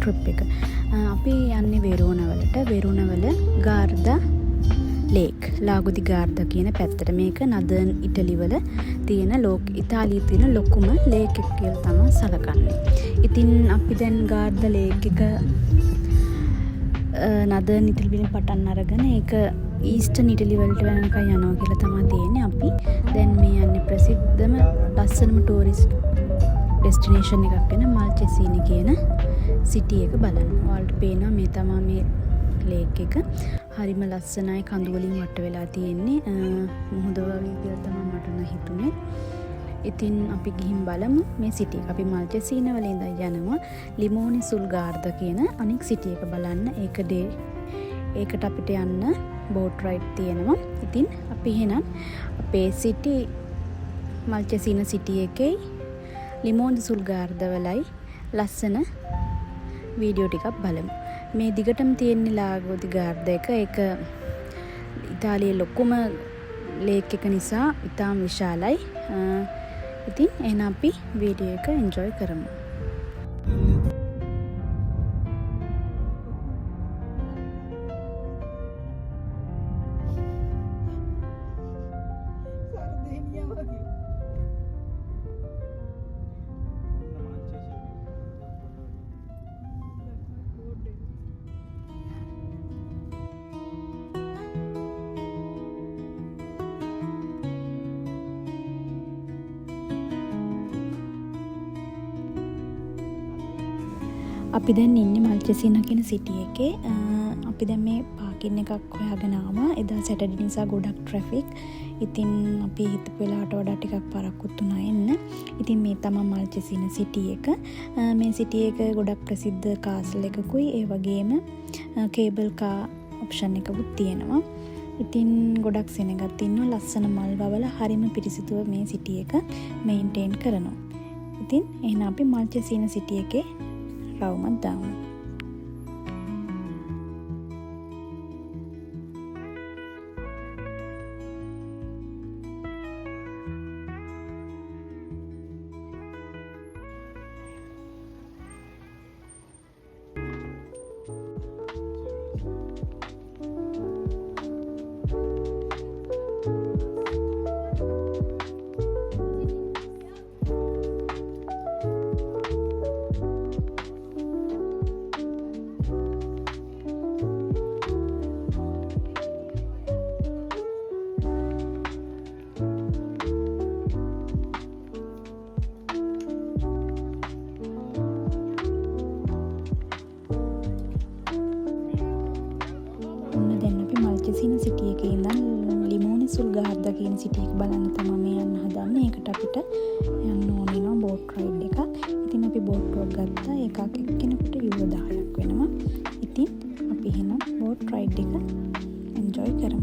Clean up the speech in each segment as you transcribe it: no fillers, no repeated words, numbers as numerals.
Trip එක. අපි යන්නේ වෙරෝනවලට. වෙරෝනවල ගාර්දා ලේක්, ලාගුදි ගාර්දා කියන පැත්තට. මේක නදර්න් ඉටලි වල තියෙන ඉතාලියේ තියෙන ලොකුම ලේක් එක කියලා තමයි සලකන්නේ. ඉතින් අපි දැන් ගාර්දා ලේක් එක නදර්න් ඉටලි වලින් පටන් අරගෙන ඒක ඊස්ටර්න් ඉටලි වලට වෙනකන් යනවා කියලා තමයි තියෙන්නේ. අපි දැන් මේ යන්නේ ප්‍රසිද්ධම ලස්සනම ටූරිස්ට් ඩෙස්ටිනේෂන් එකක් වෙන මල්චෙසීනි කියන සිටි එක බලන්න. ඔයාලට පේනවා මේ තමයි මේ ලේක් එක. හරිම ලස්සනයි, කඳු වලින් වට වෙලා තියෙන්නේ. මුහුද වගේ කියලා තමයි මට නම් හිතුනේ. ඉතින් අපි ගිහින් බලමු මේ සිටි එක. අපි මල්චෙසීන වල ඉඳන් යනවා ලිමෝනි සුල් ගාර්දා කියන අනික් සිටි එක බලන්න. ඒකට අපිට යන්න බෝට් රයිඩ් තියෙනවා. ඉතින් අපි එහෙනම් අපේ සිටි මල්චෙසීන සිටි එකේ ලිමෝනි සුල් ගාර්දා වලයි ලස්සන වීඩියෝ ටිකක් බලමු. මේ දිගටම තියෙන ලාගුදි ගාර්දා එක ඒක ඉතාලියේ ලොකුම ලේක් එක නිසා ඉතාම විශාලයි. ඉතින් එහෙනම් අපි වීඩියෝ එක එන්ජොයි කරමු. අපි දැන් ඉන්නේ මල්චෙසීන කියන සිටි එකේ. අපි දැන් මේ පාකින් එකක් හොයාගෙන ආවා. එදා සැටර්ඩේ නිසා ගොඩක් ට්‍රැෆික්. ඉතින් අපි හිතපු වෙලාවට වඩා ටිකක් පරක්කුත් වුණා එන්න. ඉතින් මේ තමයි මල්චෙසීන සිටි එක. මේ සිටි එක ගොඩක් ප්‍රසිද්ධ කාසල් එකකුයි. ඒ වගේම කේබල් කා ඔප්ෂන් එකකුත් තියෙනවා. ඉතින් ගොඩක් සෙනගත් ඉන්නවා. ලස්සන මල් වවල හරිම පිරිසිදුව මේ සිටි එක මේන්ටේන් කරනවා. ඉතින් එහෙනම් අපි මල්චෙසීන සිටි එකේ රවුමක් දාමු. මල්චෙසීන සිටි එකේ ඉඳන් ලිමෝනි සුල් ගාර්දා කියන සිටි එක බලන්න තමයි මේ යන්න හදන්නේ. ඒකට අපිට යන්න ඕනේ නෝ බෝට් රයිඩ් එකක්. ඉතින් අපි බෝට් එකක් ගත්තා. එකක් එක්කෙනෙකුට යුරෝ 10ක් වෙනවා. ඉතින් අපි එහෙනම් බෝට් රයිඩ් එක එන්ජොයි කරමු.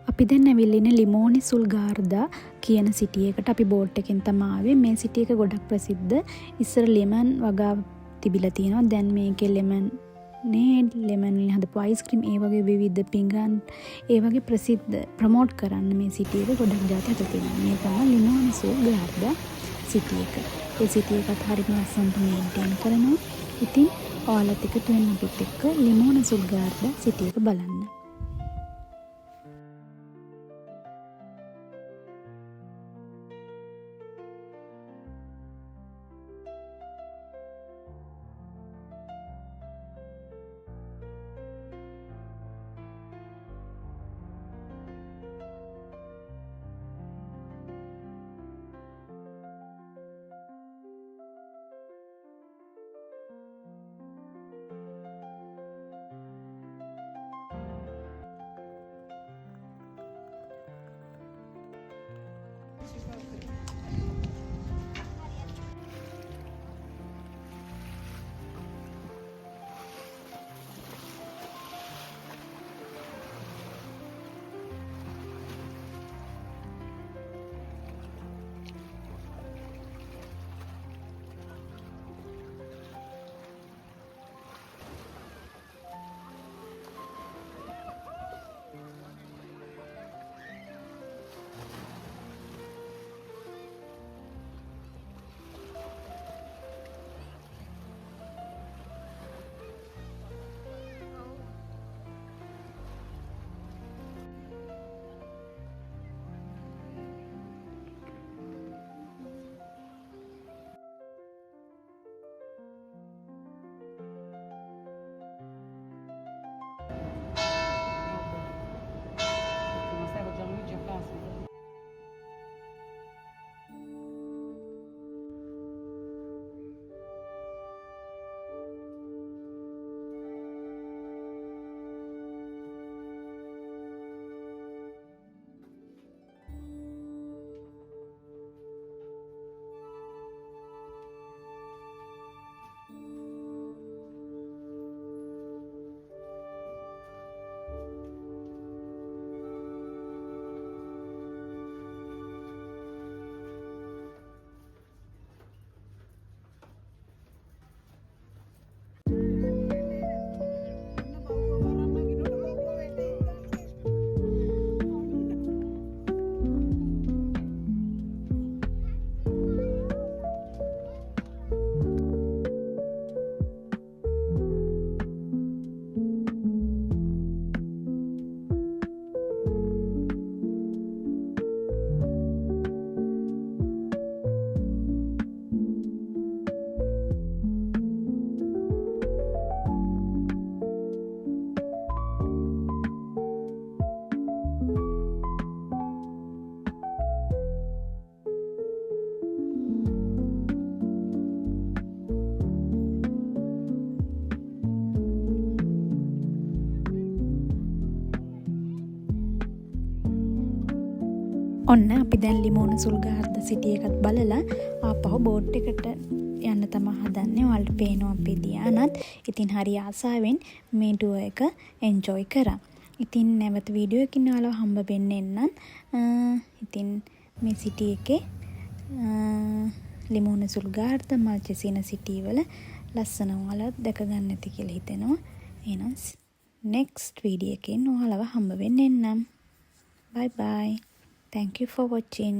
අපි දැන් ඇවිල්ලා ඉන්නේ ලිමෝනි සුල්ගාර්දා කියන සිටි එකට. අපි බෝට් එකෙන් තමයි ආවේ. මේ සිටි එක ගොඩක් ප්‍රසිද්ධ. ඉස්සර ලෙමන් වගාව තිබිලා තියෙනවා. දැන් මේකේ ලෙමන් වලින් හදපු අයිස්ක්‍රීම්, ඒ වගේ විවිධ පිඟන්, ඒ වගේ ප්‍රසිද්ධ ප්‍රමෝට් කරන්න මේ සිටි එක ගොඩක් ජාති හදලා තියෙනවා. මේ තමයි ලිමෝනි සුල්ගාර්දා සිටි එක. ඒ සිටි එකත් හරිම ලස්සනට මේන්ටේන් කරනවා. ඉතින් ඔයාලත් එකතු වෙන්න අපිත් එක්ක ලිමෝනි සුල්ගාර්දා සිටි එක බලන්න. ඔන්න අපි දැන් ලිමෝන සුල්ගාර්දා සිටි එකත් බලලා ආපහු බෝට් එකට යන්න තමයි හදන්නේ. ඔයාලට පේනවා අපි දියානත්. ඉතින් හරි ආසාවෙන් මේ ටුවර් එක එන්ජොයි කරා. ඉතින් නැවත වීඩියෝ එකකින් ඔයාලව හම්බ වෙන්න එන්නම්. ඉතින් මේ සිටි එකේ ලිමෝන සුල්ගාර්දා මල්චෙසිනා සිටි වල ලස්සන ඔයාලා දැක ගන්න ඇති කියලා හිතෙනවා. එහෙනම් next වීඩියෝ එකකින් ඔයාලව හම්බ වෙන්න එන්නම්. Bye bye. Thank you for watching.